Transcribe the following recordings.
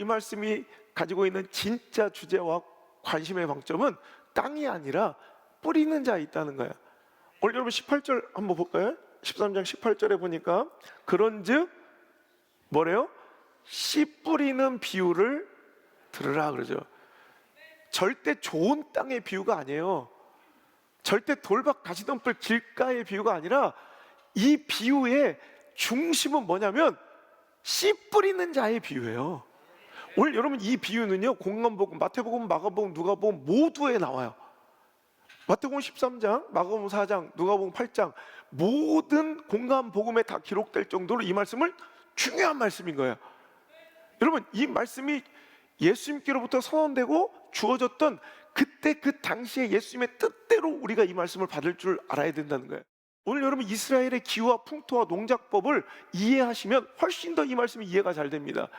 말씀이 가지고 있는 진짜 주제와 관심의 방점은 땅이 아니라 뿌리는 자에 있다는 거예요. 오늘 여러분 18절 한번 볼까요? 13장 18절에 보니까 그런즉 뭐래요? 씨 뿌리는 비유를 들으라 그러죠. 절대 좋은 땅의 비유가 아니에요. 절대 돌밭 가시덤불 길가의 비유가 아니라 이 비유의 중심은 뭐냐면 씨 뿌리는 자의 비유예요. 오늘 여러분 이 비유는요, 공관복음, 마태복음, 마가복음, 누가복음 모두에 나와요. 마태복음 13장, 마가복음 4장, 누가복음 8장 모든 공관복음에 다 기록될 정도로 이 말씀을 중요한 말씀인 거예요. 여러분 이 말씀이 예수님께로부터 선언되고 주어졌던 그때 그 당시에 예수님의 뜻대로 우리가 이 말씀을 받을 줄 알아야 된다는 거예요. 오늘 여러분 이스라엘의 기후와 풍토와 농작법을 이해하시면 훨씬 더 이 말씀이 이해가 잘 됩니다.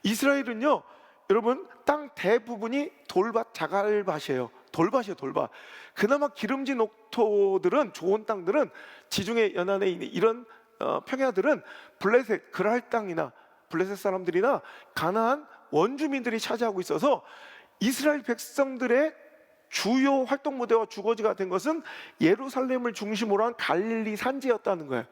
이스라엘은요 여러분 땅 대부분이 돌밭 자갈밭이에요. 돌밭이에요, 돌밭. 그나마 기름진 옥토들은, 좋은 땅들은, 지중해 연안에 있는 이런 평야들은 블레셋, 그랄 땅이나 블레셋 사람들이나 가나안 원주민들이 차지하고 있어서 이스라엘 백성들의 주요 활동 무대와 주거지가 된 것은 예루살렘을 중심으로 한 갈릴리 산지였다는 거예요.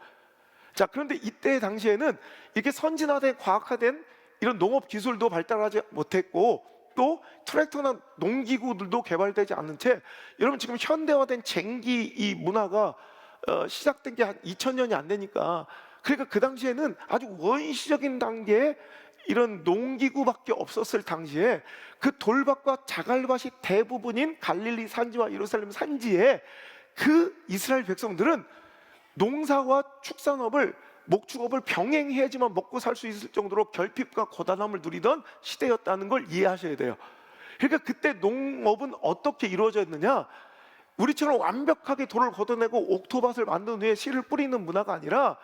자, 그런데 이때 당시에는 이렇게 선진화된 과학화된 이런 농업 기술도 발달하지 못했고 또 트랙터나 농기구들도 개발되지 않은 채 여러분 지금 현대화된 쟁기 이 문화가 시작된 게 한 2000년이 안 되니까, 그러니까 그 당시에는 아주 원시적인 단계에 이런 농기구밖에 없었을 당시에 그 돌밭과 자갈밭이 대부분인 갈릴리 산지와 예루살렘 산지에 그 이스라엘 백성들은 농사와 축산업을, 목축업을 병행해야지만 먹고 살 수 있을 정도로 결핍과 고단함을 누리던 시대였다는 걸 이해하셔야 돼요. 그러니까 그때 농업은 어떻게 이루어졌느냐, 우리처럼 완벽하게 돌을 걷어내고 옥토밭을 만든 후에 씨를 뿌리는 문화가 아니라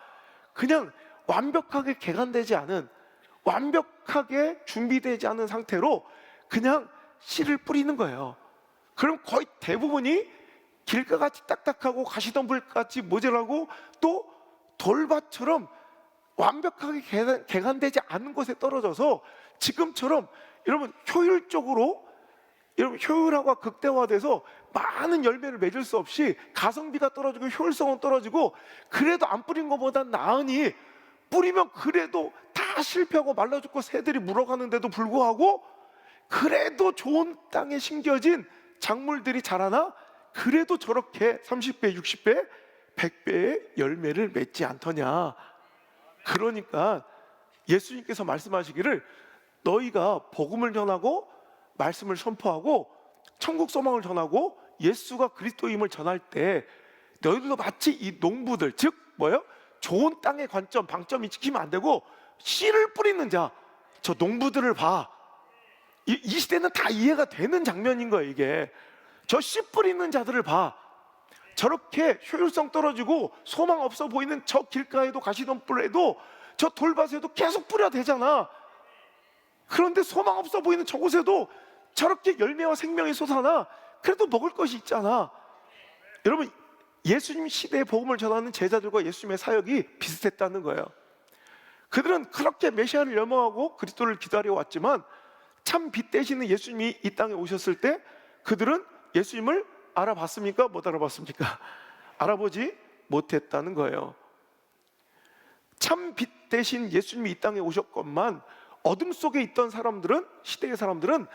그냥 완벽하게 개간되지 않은, 완벽하게 준비되지 않은 상태로 그냥 씨를 뿌리는 거예요. 그럼 거의 대부분이 길가같이 딱딱하고 가시덤불같이 모자라고 또 돌밭처럼 완벽하게 개간되지 않은 곳에 떨어져서 지금처럼 여러분 효율적으로, 여러분 효율화가 극대화돼서 많은 열매를 맺을 수 없이 가성비가 떨어지고 효율성은 떨어지고 그래도 안 뿌린 것보다 나으니 뿌리면 그래도 다 실패하고 말라 죽고 새들이 물어가는데도 불구하고 그래도 좋은 땅에 심겨진 작물들이 자라나 그래도 저렇게 30배, 60배, 100배의 열매를 맺지 않더냐. 그러니까 예수님께서 말씀하시기를 너희가 복음을 전하고 말씀을 선포하고 천국 소망을 전하고 예수가 그리스도임을 전할 때 너희들도 마치 이 농부들, 즉 뭐예요? 좋은 땅의 관점, 방점이 지키면 안 되고 씨를 뿌리는 자, 저 농부들을 봐. 이 시대는 다 이해가 되는 장면인 거예요. 이게 저 씨 뿌리는 자들을 봐. 저렇게 효율성 떨어지고 소망 없어 보이는 저 길가에도 가시덤불에도 저 돌밭에도 계속 뿌려야 되잖아. 그런데 소망 없어 보이는 저곳에도 저렇게 열매와 생명이 솟아나 그래도 먹을 것이 있잖아. 여러분 예수님 시대의 복음을 전하는 제자들과 예수님의 사역이 비슷했다는 거예요. 그들은 그렇게 메시아를 열망하고 그리스도를 기다려왔지만 참 빛 되시는 예수님이 이 땅에 오셨을 때 그들은 예수님을 알아봤습니까? 못 알아봤습니까? 알아보지 못했다는 거예요. 참 빛 대신 예수님이 이 땅에 오셨건만 어둠 속에 있던 사람들은, 시대의 사람들은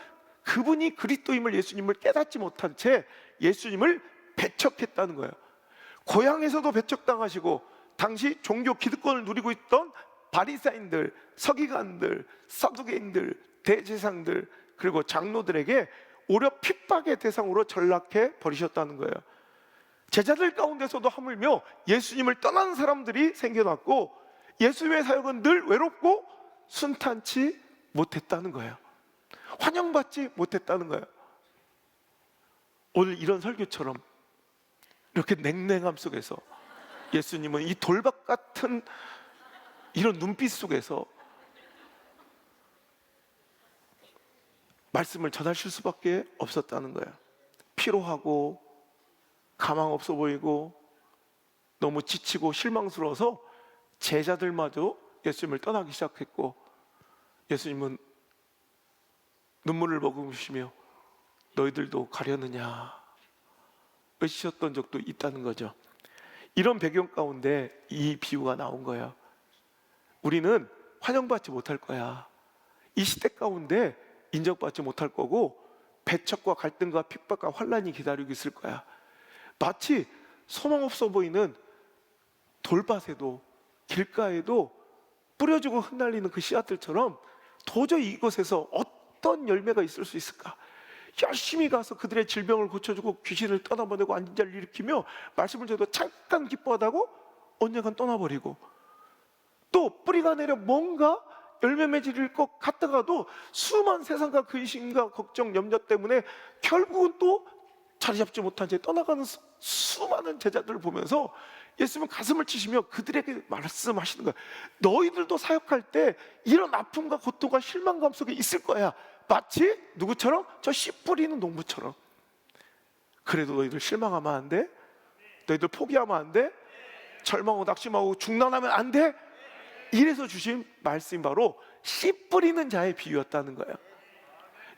그분이 그리스도임을, 예수님을 깨닫지 못한 채 예수님을 배척했다는 거예요. 고향에서도 배척당하시고 당시 종교 기득권을 누리고 있던 바리사인들, 서기관들, 사두개인들, 대제사장들 그리고 장로들에게 오히려 핍박의 대상으로 전락해 버리셨다는 거예요. 제자들 가운데서도 하물며 예수님을 떠나는 사람들이 생겨났고 예수님의 사역은 늘 외롭고 순탄치 못했다는 거예요. 환영받지 못했다는 거예요. 오늘 이런 설교처럼 이렇게 냉랭함 속에서 예수님은 이 돌박 같은 이런 눈빛 속에서 말씀을 전하실 수밖에 없었다는 거예요. 피로하고 가망 없어 보이고 너무 지치고 실망스러워서 제자들마저 예수님을 떠나기 시작했고 예수님은 눈물을 머금으시며 너희들도 가려느냐 외치셨던 적도 있다는 거죠. 이런 배경 가운데 이 비유가 나온 거예요. 우리는 환영받지 못할 거야. 이 시대 가운데 인정받지 못할 거고 배척과 갈등과 핍박과 환란이 기다리고 있을 거야. 마치 소망 없어 보이는 돌밭에도 길가에도 뿌려지고 흩날리는 그 씨앗들처럼 도저히 이곳에서 어떤 열매가 있을 수 있을까? 열심히 가서 그들의 질병을 고쳐주고 귀신을 떠나보내고 안진자를 일으키며 말씀을 전해도 잠깐 기뻐하다고 언젠간 떠나버리고, 또 뿌리가 내려 뭔가 열매 맺을 것 같다가도 수많은 세상과 근심과 걱정, 염려 때문에 결국은 또 자리 잡지 못한 채 떠나가는 수많은 제자들을 보면서 예수님은 가슴을 치시며 그들에게 말씀하시는 거예요. 너희들도 사역할 때 이런 아픔과 고통과 실망감 속에 있을 거야. 마치 누구처럼? 저 씨 뿌리는 농부처럼. 그래도 너희들 실망하면 안 돼? 너희들 포기하면 안 돼? 절망하고 낙심하고 중단하면 안 돼? 이래서 주신 말씀이 바로 씨 뿌리는 자의 비유였다는 거예요.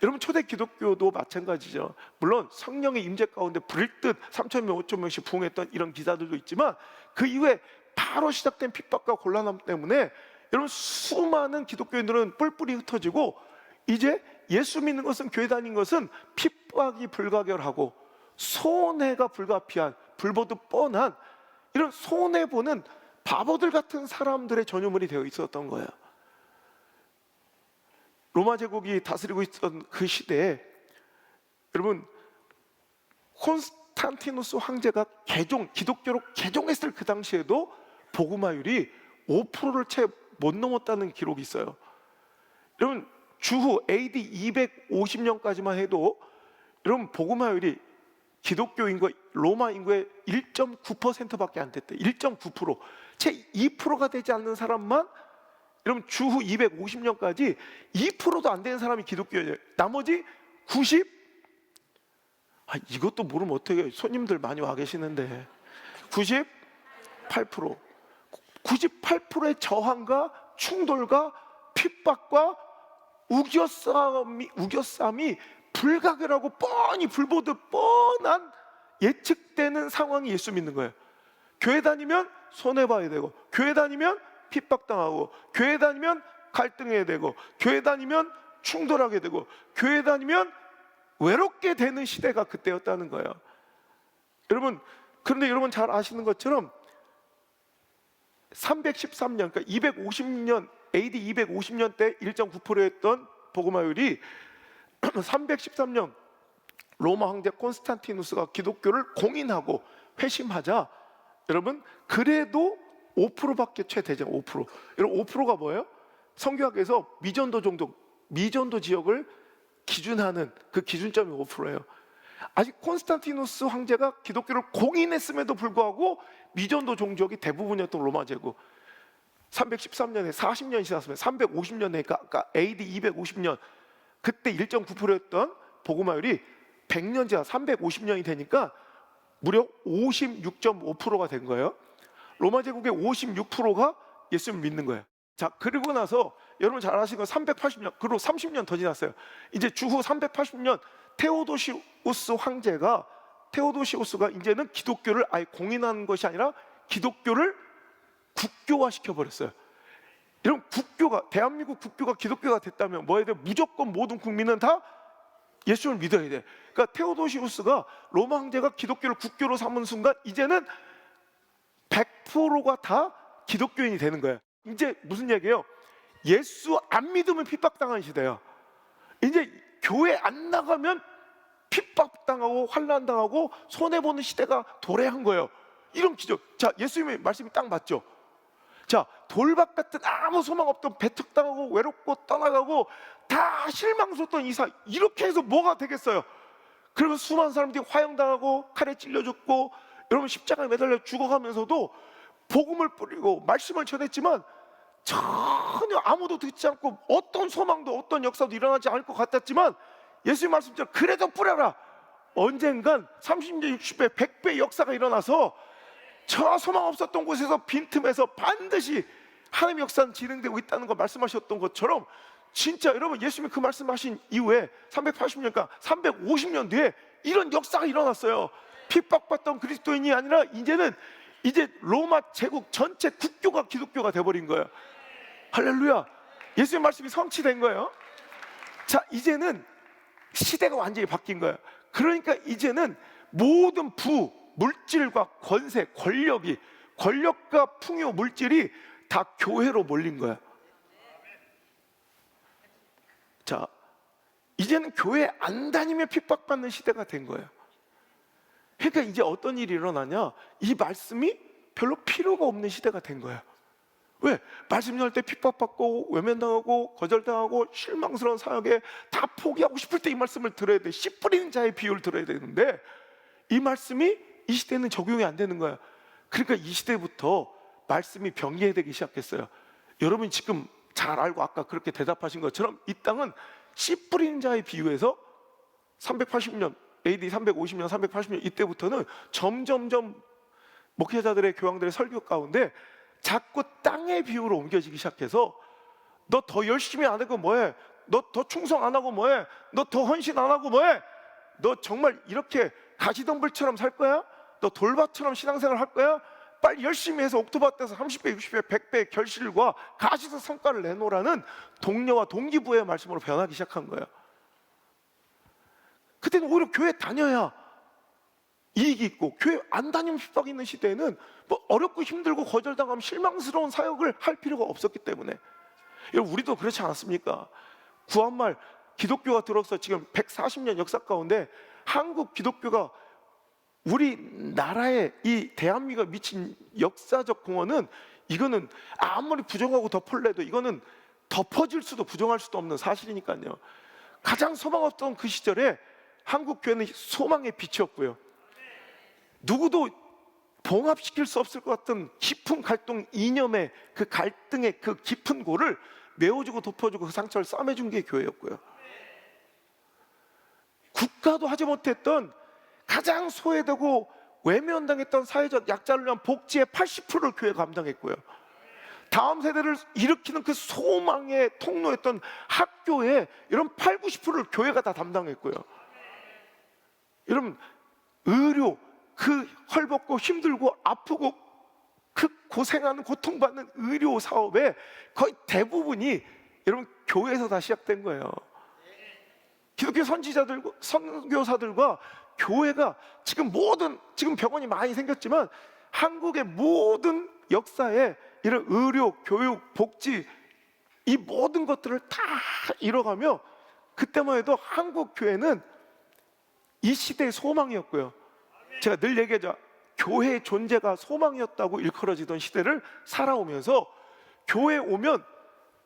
여러분, 초대 기독교도 마찬가지죠. 물론 성령의 임재 가운데 불일 듯 3,000명, 5,000명씩 부흥했던 이런 기사들도 있지만 그 이후에 바로 시작된 핍박과 곤란함 때문에 여러분 수많은 기독교인들은 뿔뿔이 흩어지고 이제 예수 믿는 것은, 교회 다니는 것은 핍박이 불가결하고 손해가 불가피한, 불보듯 뻔한 이런 손해보는 바보들 같은 사람들의 전유물이 되어 있었던 거예요. 로마 제국이 다스리고 있던 그 시대에 여러분 콘스탄티누스 황제가 기독교로 개종했을 그 당시에도 복음화율이 5%를 채 못 넘었다는 기록이 있어요. 여러분 주후 AD 250년까지만 해도 여러분 복음화율이 기독교 인구, 로마 인구의 1.9%밖에 안 됐대. 1.9%. 채 2%가 되지 않는 사람만 여러분 주후 250년까지 2%도 안 되는 사람이 기독교예요. 나머지 90? 이것도 모르면 어떻게, 손님들 많이 와 계시는데 98%. 98%의 저항과 충돌과 핍박과 우겨싸움이 불가결하고 뻔히 불보듯 뻔한 예측되는 상황이 예수 믿는 거예요. 교회 다니면 손해봐야 되고, 교회 다니면 핍박당하고, 교회 다니면 갈등해야 되고, 교회 다니면 충돌하게 되고, 교회 다니면 외롭게 되는 시대가 그때였다는 거예요. 여러분, 그런데 여러분 잘 아시는 것처럼 313년, 그러니까 250년, AD 250년 때 1.9%였던 복음화율이 313년 로마 황제 콘스탄티누스가 기독교를 공인하고 회심하자 여러분 그래도 5%밖에 채 되지 않아요. 5%. 여러분 5%가 뭐예요? 성교학에서 미전도 종족, 미전도 지역을 기준하는 그 기준점이 5%예요. 아직 콘스탄티누스 황제가 기독교를 공인했음에도 불구하고 미전도 종족이 대부분이었던 로마 제국. 313년에 40년이 지났으면 350년에 아까 AD 250년 그때 1.9%였던 복음화율이 100년 지나 350년이 되니까 무려 56.5%가 된 거예요. 로마 제국의 56%가 예수님을 믿는 거예요. 자, 그리고 나서 여러분 잘 아시는 건 380년, 그리고 30년 더 지났어요. 이제 주후 380년 테오도시우스가 이제는 기독교를 아예 공인하는 것이 아니라 기독교를 국교화 시켜버렸어요. 이런 국교가, 대한민국 국교가 기독교가 됐다면 뭐 해야 돼? 무조건 모든 국민은 다 예수를 믿어야 돼. 그러니까 테오도시우스가 로마 황제가 기독교를 국교로 삼은 순간 이제는 100%가 다 기독교인이 되는 거예요. 이제 무슨 얘기예요? 예수 안 믿으면 핍박당하는 시대야. 이제 교회 안 나가면 핍박당하고 환난당하고 손해보는 시대가 도래한 거예요. 이런 기적. 자, 예수님의 말씀이 딱 맞죠? 자, 돌밭 같은 아무 소망 없던, 배척당하고 외롭고 떠나가고 다 실망스러웠던 이사, 이렇게 해서 뭐가 되겠어요? 그러면 수많은 사람들이 화형당하고 칼에 찔려 죽고 여러분 십자가에 매달려 죽어가면서도 복음을 뿌리고 말씀을 전했지만 전혀 아무도 듣지 않고 어떤 소망도 어떤 역사도 일어나지 않을 것 같았지만 예수님 말씀처럼 그래도 뿌려라. 언젠간 30배, 60배, 100배의 역사가 일어나서 저 소망 없었던 곳에서 빈틈에서 반드시 하나님의 역사는 진행되고 있다는 거 말씀하셨던 것처럼 진짜 여러분, 예수님이 그 말씀하신 이후에 380년, 그러니까 350년 뒤에 이런 역사가 일어났어요. 핍박받던 그리스도인이 아니라 이제 로마 제국 전체 국교가 기독교가 돼버린 거예요. 할렐루야. 예수의 말씀이 성취된 거예요. 자, 이제는 시대가 완전히 바뀐 거예요. 그러니까 이제는 모든 물질과 권세, 권력과 풍요, 물질이 다 교회로 몰린 거예요. 자, 이제는 교회 안 다니면 핍박받는 시대가 된 거예요. 그러니까 이제 어떤 일이 일어나냐, 이 말씀이 별로 필요가 없는 시대가 된 거예요. 왜? 말씀 전할 때 핍박받고 외면당하고 거절당하고 실망스러운 사역에 다 포기하고 싶을 때 이 말씀을 들어야 돼. 씨 뿌리는 자의 비유를 들어야 되는데 이 말씀이 이 시대는 적용이 안 되는 거야. 그러니까 이 시대부터 말씀이 병리해되기 시작했어요. 여러분이 지금 잘 알고 아까 그렇게 대답하신 것처럼 이 땅은 씨 뿌리는 자의 비유에서 380년 AD 350년 380년 이때부터는 점점점 목회자들의 교황들의 설교 가운데 자꾸 땅의 비유로 옮겨지기 시작해서 너 더 열심히 안 하고 뭐해? 너 더 충성 안 하고 뭐해? 너 더 헌신 안 하고 뭐해? 너 정말 이렇게 가시덤불처럼 살 거야? 너 돌밭처럼 신앙생활 할 거야? 빨리 열심히 해서 옥토밭 돼서 30배, 60배, 100배의 결실과 가시적 성과를 내놓으라는 동료와 동기부여의 말씀으로 변하기 시작한 거예요. 그때는 오히려 교회 다녀야 이익이 있고, 교회 안 다니면 핍박이 있는 시대에는 뭐 어렵고 힘들고 거절당하면 실망스러운 사역을 할 필요가 없었기 때문에. 여러분, 우리도 그렇지 않았습니까? 구한말 기독교가 들어서 지금 140년 역사 가운데 한국 기독교가 우리나라에 이 대한민국에 미친 역사적 공헌은, 이거는 아무리 부정하고 덮을래도 이거는 덮어질 수도 부정할 수도 없는 사실이니까요. 가장 소망 없던 그 시절에 한국 교회는 소망의 빛이었고요. 누구도 봉합시킬 수 없을 것 같은 깊은 갈등, 이념의 그 갈등의 그 깊은 골을 메워주고 덮어주고 그 상처를 싸매준 게 교회였고요. 국가도 하지 못했던 가장 소외되고 외면당했던 사회적 약자를 위한 복지의 80%를 교회가 감당했고요. 다음 세대를 일으키는 그 소망의 통로였던 학교에 이런 8, 90%를 교회가 다 담당했고요. 여러분, 의료, 그 헐벗고 힘들고 아프고 그 고생하는 고통받는 의료 사업의 거의 대부분이 여러분 교회에서 다 시작된 거예요. 기독교 선교사들과 교회가 지금 병원이 많이 생겼지만 한국의 모든 역사에 이런 의료, 교육, 복지 이 모든 것들을 다 이뤄가며 그때만 해도 한국 교회는 이 시대의 소망이었고요. 제가 늘 얘기하죠. 교회의 존재가 소망이었다고 일컬어지던 시대를 살아오면서 교회에 오면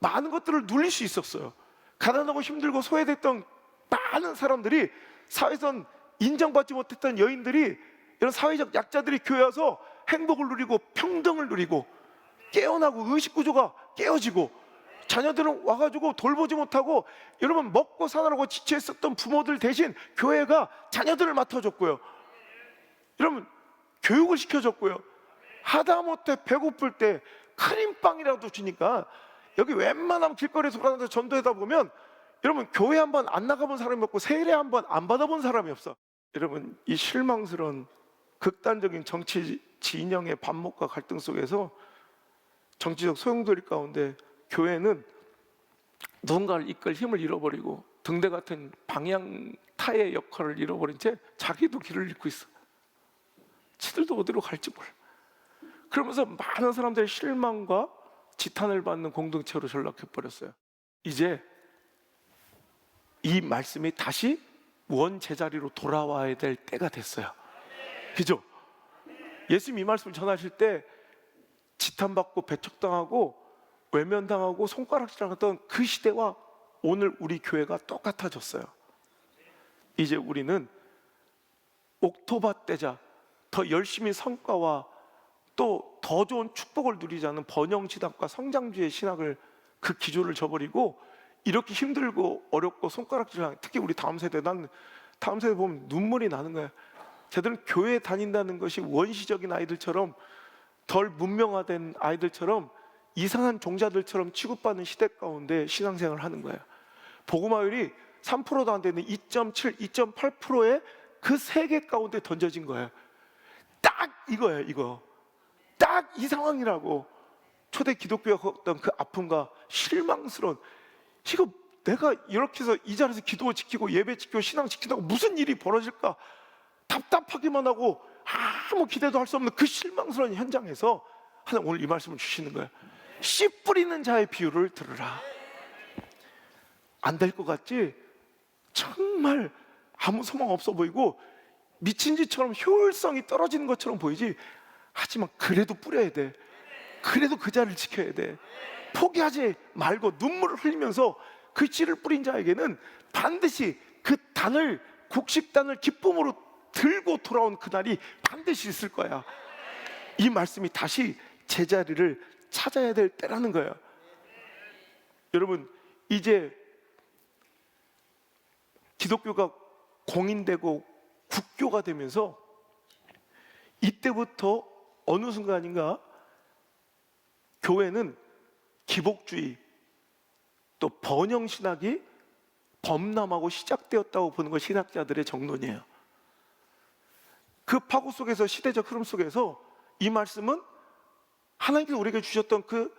많은 것들을 누릴 수 있었어요. 가난하고 힘들고 소외됐던 많은 사람들이, 사회에선 인정받지 못했던 여인들이, 이런 사회적 약자들이 교회 와서 행복을 누리고 평등을 누리고 깨어나고 의식구조가 깨어지고, 자녀들은 와가지고 돌보지 못하고 여러분 먹고 사느라고 지쳐있었던 부모들 대신 교회가 자녀들을 맡아줬고요. 여러분 교육을 시켜줬고요. 하다못해 배고플 때 크림빵이라도 주니까, 여기 웬만하면 길거리에서 가다가 전도하다 보면 여러분 교회 한 번 안 나가본 사람이 없고 세례 한 번 안 받아본 사람이 없어. 여러분, 이 실망스러운 극단적인 정치 진영의 반목과 갈등 속에서 정치적 소용돌이 가운데 교회는 누군가를 이끌 힘을 잃어버리고 등대 같은 방향타의 역할을 잃어버린 채 자기도 길을 잃고 있어. 지들도 어디로 갈지 몰라. 그러면서 많은 사람들의 실망과 지탄을 받는 공동체로 전락해버렸어요. 이제 이 말씀이 다시 원 제자리로 돌아와야 될 때가 됐어요. 그죠? 예수님 이 말씀을 전하실 때 지탄받고 배척당하고 외면당하고 손가락질하던 그 시대와 오늘 우리 교회가 똑같아졌어요. 이제 우리는 옥토바 떼자, 더 열심히 성과와 또 더 좋은 축복을 누리자는 번영지답과 성장주의 신학을, 그 기조를 저버리고 이렇게 힘들고 어렵고 손가락질하는, 특히 우리 다음 세대, 난 다음 세대 보면 눈물이 나는 거야. 쟤들은 교회 다닌다는 것이 원시적인 아이들처럼, 덜 문명화된 아이들처럼 이상한 종자들처럼 취급받는 시대 가운데 신앙생활을 하는 거예요. 복음화율이 3%도 안 되는 2.7, 2.8%의 그 세계 가운데 던져진 거예요. 딱 이거예요, 이거. 딱 이 상황이라고. 초대 기독교가 겪었던 그 아픔과 실망스러운, 이거 내가 이렇게 해서 이 자리에서 기도 지키고 예배 지키고 신앙 지킨다고 무슨 일이 벌어질까 답답하기만 하고 아무 기대도 할 수 없는 그 실망스러운 현장에서 하나님 오늘 이 말씀을 주시는 거예요. 씨 뿌리는 자의 비유를 들으라. 안 될 것 같지? 정말 아무 소망 없어 보이고 미친 짓처럼 효율성이 떨어지는 것처럼 보이지? 하지만 그래도 뿌려야 돼. 그래도 그 자리를 지켜야 돼. 포기하지 말고 눈물을 흘리면서 그 씨를 뿌린 자에게는 반드시 그 단을, 곡식단을 기쁨으로 들고 돌아온 그날이 반드시 있을 거야. 이 말씀이 다시 제자리를 찾아야 될 때라는 거예요. 여러분, 이제 기독교가 공인되고 국교가 되면서 이때부터 어느 순간인가 교회는 기복주의 또 번영신학이 범람하고 시작되었다고 보는 것 신학자들의 정론이에요. 그 파고 속에서, 시대적 흐름 속에서 이 말씀은 하나님께서 우리에게 주셨던 그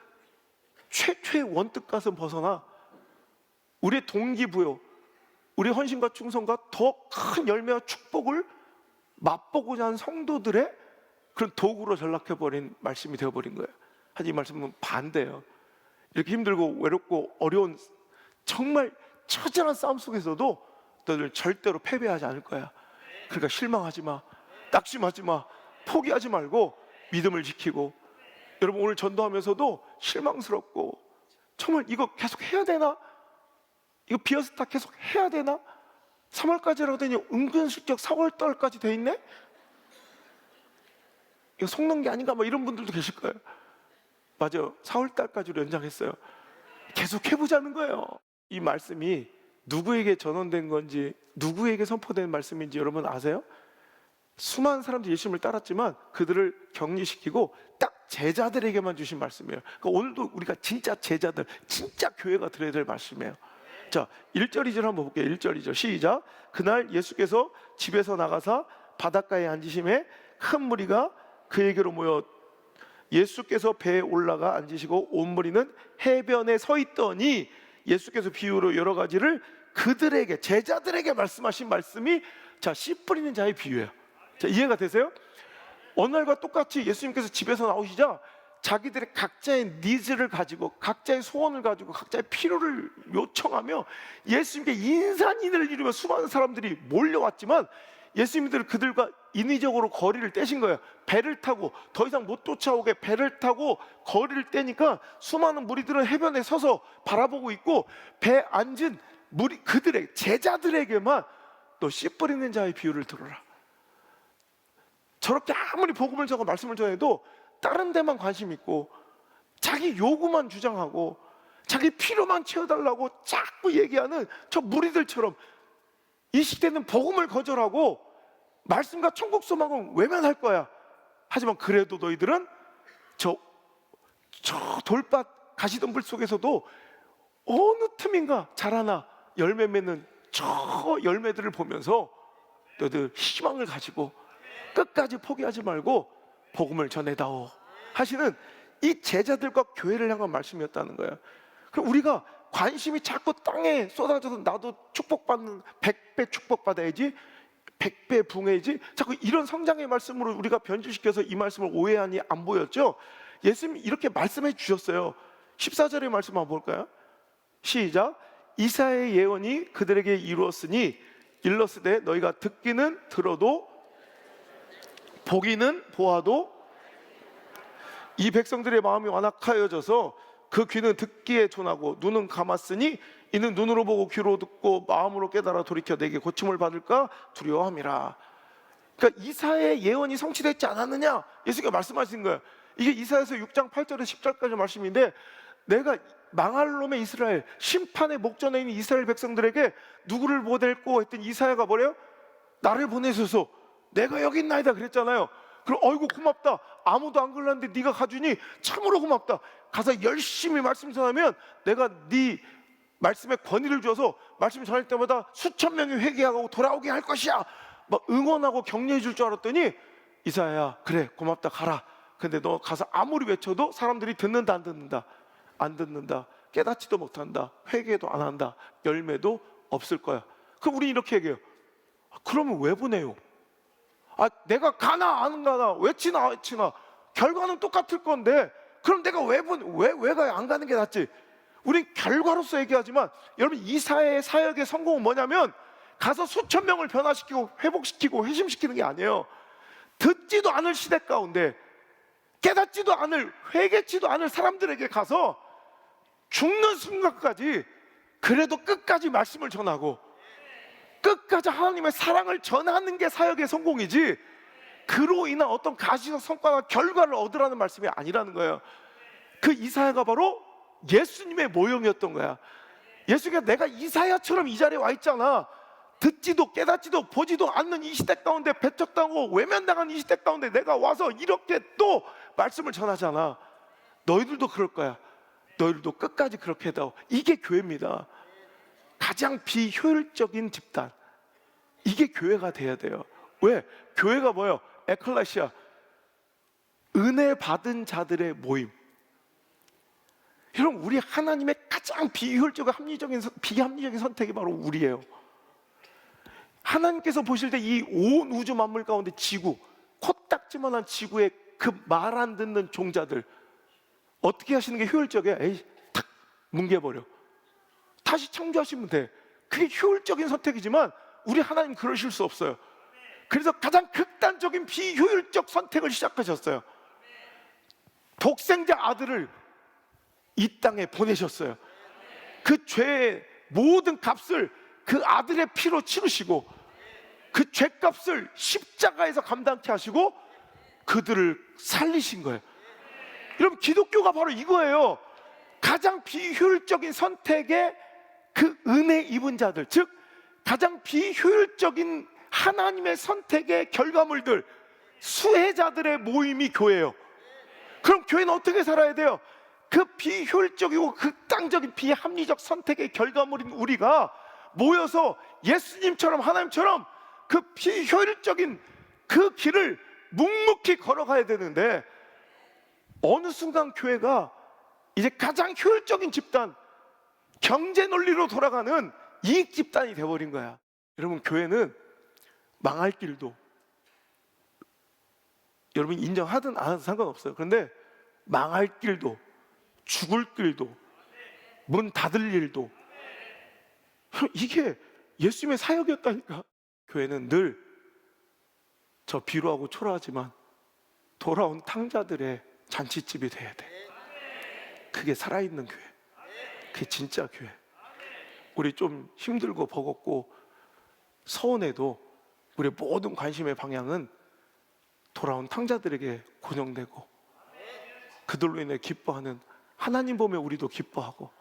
최초의 원뜻과는 벗어나 우리의 동기부여, 우리의 헌신과 충성과 더 큰 열매와 축복을 맛보고자 하는 성도들의 그런 도구로 전락해버린 말씀이 되어버린 거예요. 하지만 이 말씀은 반대예요. 이렇게 힘들고 외롭고 어려운 정말 처절한 싸움 속에서도 너희들 절대로 패배하지 않을 거야. 그러니까 실망하지 마, 낙심하지 마, 포기하지 말고 믿음을 지키고. 여러분, 오늘 전도하면서도 실망스럽고 정말 이거 계속 해야 되나? 이거 비어스타 계속 해야 되나? 3월까지라고 되니 은근슬쩍 4월달까지 돼 있네? 이거 속는 게 아닌가? 뭐 이런 분들도 계실 거예요. 맞아요. 4월달까지로 연장했어요. 계속 해보자는 거예요. 이 말씀이 누구에게 전언된 건지, 누구에게 선포된 말씀인지 여러분 아세요? 수많은 사람들이 예수님을 따랐지만 그들을 격리시키고 딱 제자들에게만 주신 말씀이에요. 그러니까 오늘도 우리가 진짜 제자들, 진짜 교회가 드려야 될 말씀이에요. 자, 1절 2절 한번 볼게요. 1절 2절 시작. 그날 예수께서 집에서 나가사 바닷가에 앉으심에 큰 무리가 그에게로 모여 예수께서 배에 올라가 앉으시고 온 무리는 해변에 서 있더니 예수께서 비유로 여러 가지를 그들에게, 제자들에게 말씀하신 말씀이 자, 씨 뿌리는 자의 비유예요. 자, 이해가 되세요? 어느 날과 똑같이 예수님께서 집에서 나오시자 자기들의 각자의 니즈를 가지고, 각자의 소원을 가지고, 각자의 필요를 요청하며 예수님께 인산인해를 이루며 수많은 사람들이 몰려왔지만 예수님들은 그들과 인위적으로 거리를 떼신 거예요. 배를 타고 더 이상 못 쫓아오게 배를 타고 거리를 떼니까 수많은 무리들은 해변에 서서 바라보고 있고, 배에 앉은 무리, 그들의 제자들에게만 너 씨 뿌리는 자의 비유를 들어라. 저렇게 아무리 복음을 전하고 말씀을 전해도 다른 데만 관심 있고 자기 요구만 주장하고 자기 필요만 채워달라고 자꾸 얘기하는 저 무리들처럼 이 시대는 복음을 거절하고 말씀과 천국 소망은 외면할 거야. 하지만 그래도 너희들은 저 돌밭 가시덤불 속에서도 어느 틈인가 자라나 열매 맺는 저 열매들을 보면서 너희들 희망을 가지고 끝까지 포기하지 말고 복음을 전해다오 하시는 이 제자들과 교회를 향한 말씀이었다는 거예요. 그럼 우리가 관심이 자꾸 땅에 쏟아져서 나도 축복받는 100배 축복받아야지, 100배 붕해야지, 자꾸 이런 성장의 말씀으로 우리가 변질시켜서 이 말씀을 오해하니 안 보였죠? 예수님이 이렇게 말씀해 주셨어요. 14절의 말씀 한번 볼까요? 시작. 이사야의 예언이 그들에게 이루었으니 일러스되 너희가 듣기는 들어도 보기는 보아도 이 백성들의 마음이 완악하여져서 그 귀는 듣기에 둔하고 눈은 감았으니 이는 눈으로 보고 귀로 듣고 마음으로 깨달아 돌이켜 내게 고침을 받을까 두려워함이라. 그러니까 이사야의 예언이 성취됐지 않았느냐? 예수님께서 말씀하신 거예요. 이게 이사야서 6장 8절에서 10절까지 말씀인데, 내가 망할 놈의 이스라엘, 심판의 목전에 있는 이스라엘 백성들에게 누구를 보낼고 했더니 이사야가 뭐래요? 나를 보내소서, 내가 여기 있나이다 그랬잖아요. 그럼 어이구 고맙다, 아무도 안 걸렸는데 네가 가주니 참으로 고맙다. 가서 열심히 말씀 전하면 내가 네 말씀에 권위를 줘서 말씀 전할 때마다 수천 명이 회개하고 돌아오게 할 것이야, 막 응원하고 격려해 줄 줄 알았더니, 이사야야 그래 고맙다 가라. 근데 너 가서 아무리 외쳐도 사람들이 듣는다 안 듣는다? 안 듣는다. 깨닫지도 못한다. 회개도 안 한다. 열매도 없을 거야. 그럼 우리 이렇게 얘기해요. 그러면 왜 보내요? 내가 가나 안 가나, 외치나 안 외치나 결과는 똑같을 건데 그럼 내가 왜 가야? 안 가는 게 낫지. 우린 결과로서 얘기하지만 여러분, 이사야의 사역의 성공은 뭐냐면 가서 수천 명을 변화시키고 회복시키고 회심시키는 게 아니에요. 듣지도 않을 시대 가운데, 깨닫지도 않을, 회개치도 않을 사람들에게 가서 죽는 순간까지 그래도 끝까지 말씀을 전하고 끝까지 하나님의 사랑을 전하는 게 사역의 성공이지, 그로 인한 어떤 가시적 성과나 결과를 얻으라는 말씀이 아니라는 거예요. 그 이사야가 바로 예수님의 모형이었던 거야. 예수가 내가 이사야처럼 이 자리에 와 있잖아. 듣지도 깨닫지도 보지도 않는 이 시대 가운데, 배척당하고 외면당한 이 시대 가운데 내가 와서 이렇게 또 말씀을 전하잖아. 너희들도 그럴 거야. 너희들도 끝까지 그렇게 해다오. 이게 교회입니다. 가장 비효율적인 집단, 이게 교회가 돼야 돼요. 왜? 교회가 뭐예요? 에클레시아, 은혜 받은 자들의 모임. 여러분, 우리 하나님의 가장 비효율적이고 비합리적인 선택이 바로 우리예요. 하나님께서 보실 때 이 온 우주 만물 가운데 지구, 코딱지만한 지구의 그 말 안 듣는 종자들 어떻게 하시는 게 효율적이야? 에이, 탁 뭉개버려. 다시 창조하시면 돼. 그게 효율적인 선택이지만 우리 하나님 그러실 수 없어요. 그래서 가장 극단적인 비효율적 선택을 시작하셨어요. 독생자 아들을 이 땅에 보내셨어요. 그 죄의 모든 값을 그 아들의 피로 치르시고 그 죄값을 십자가에서 감당케 하시고 그들을 살리신 거예요. 여러분, 기독교가 바로 이거예요. 가장 비효율적인 선택의 그 은혜 입은 자들, 즉 가장 비효율적인 하나님의 선택의 결과물들, 수혜자들의 모임이 교회예요. 그럼 교회는 어떻게 살아야 돼요? 그 비효율적이고 극단적인 비합리적 선택의 결과물인 우리가 모여서 예수님처럼 하나님처럼 그 비효율적인 그 길을 묵묵히 걸어가야 되는데, 어느 순간 교회가 이제 가장 효율적인 집단, 경제 논리로 돌아가는 이익 집단이 되어버린 거야. 여러분, 교회는 망할 길도, 여러분 인정하든 안 하든 상관없어요. 그런데 망할 길도, 죽을 길도, 문 닫을 일도, 이게 예수님의 사역이었다니까. 교회는 늘 저 비루하고 초라하지만 돌아온 탕자들의 잔치집이 돼야 돼. 그게 살아있는 교회, 그게 진짜 교회. 우리 좀 힘들고 버겁고 서운해도 우리의 모든 관심의 방향은 돌아온 탕자들에게 고정되고 그들로 인해 기뻐하는 하나님 보면 우리도 기뻐하고,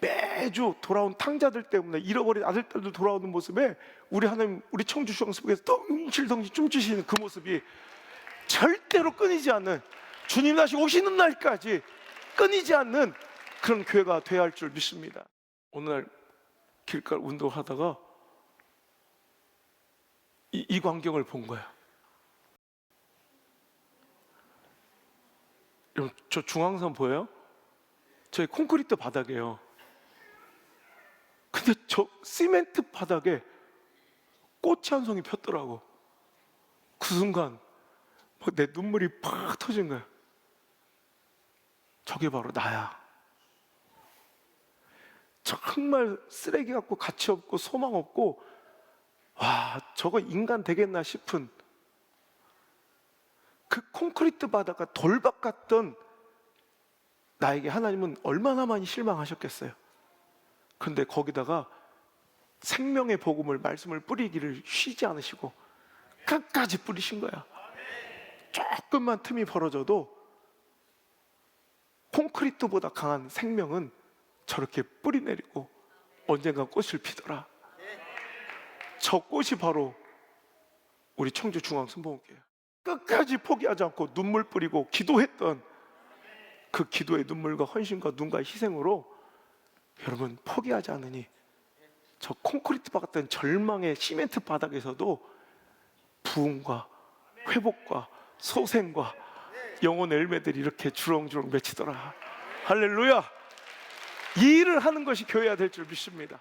매주 돌아온 탕자들 때문에 잃어버린 아들딸들 돌아오는 모습에 우리 하나님, 우리 청주 중앙서부에서 덩실덩실 춤추시는 그 모습이 절대로 끊이지 않는, 주님 다시 오시는 날까지 끊이지 않는 그런 교회가 되어야 할 줄 믿습니다. 오늘 길가를 운동하다가 이 광경을 본 거야. 여러분, 저 중앙선 보여요? 저희 콘크리트 바닥이에요. 근데 저 시멘트 바닥에 꽃이 한 송이 폈더라고. 그 순간 내 눈물이 팍 터진 거야. 저게 바로 나야. 정말 쓰레기 같고 가치 없고 소망 없고, 와, 저거 인간 되겠나 싶은 그 콘크리트 바닥과 돌박 같던 나에게 하나님은 얼마나 많이 실망하셨겠어요. 그런데 거기다가 생명의 복음을, 말씀을 뿌리기를 쉬지 않으시고 끝까지 뿌리신 거야. 조금만 틈이 벌어져도 콘크리트보다 강한 생명은 저렇게 뿌리 내리고 언젠가 꽃을 피더라. 저 꽃이 바로 우리 청주 중앙 순복음교회. 끝까지 포기하지 않고 눈물 뿌리고 기도했던 그 기도의 눈물과 헌신과 눈과 희생으로 여러분 포기하지 않으니 저 콘크리트 바 같은 절망의 시멘트 바닥에서도 부흥과 회복과 소생과 영혼의 열매들이 이렇게 주렁주렁 맺히더라. 할렐루야. 이 일을 하는 것이 교회가 될 줄 믿습니다.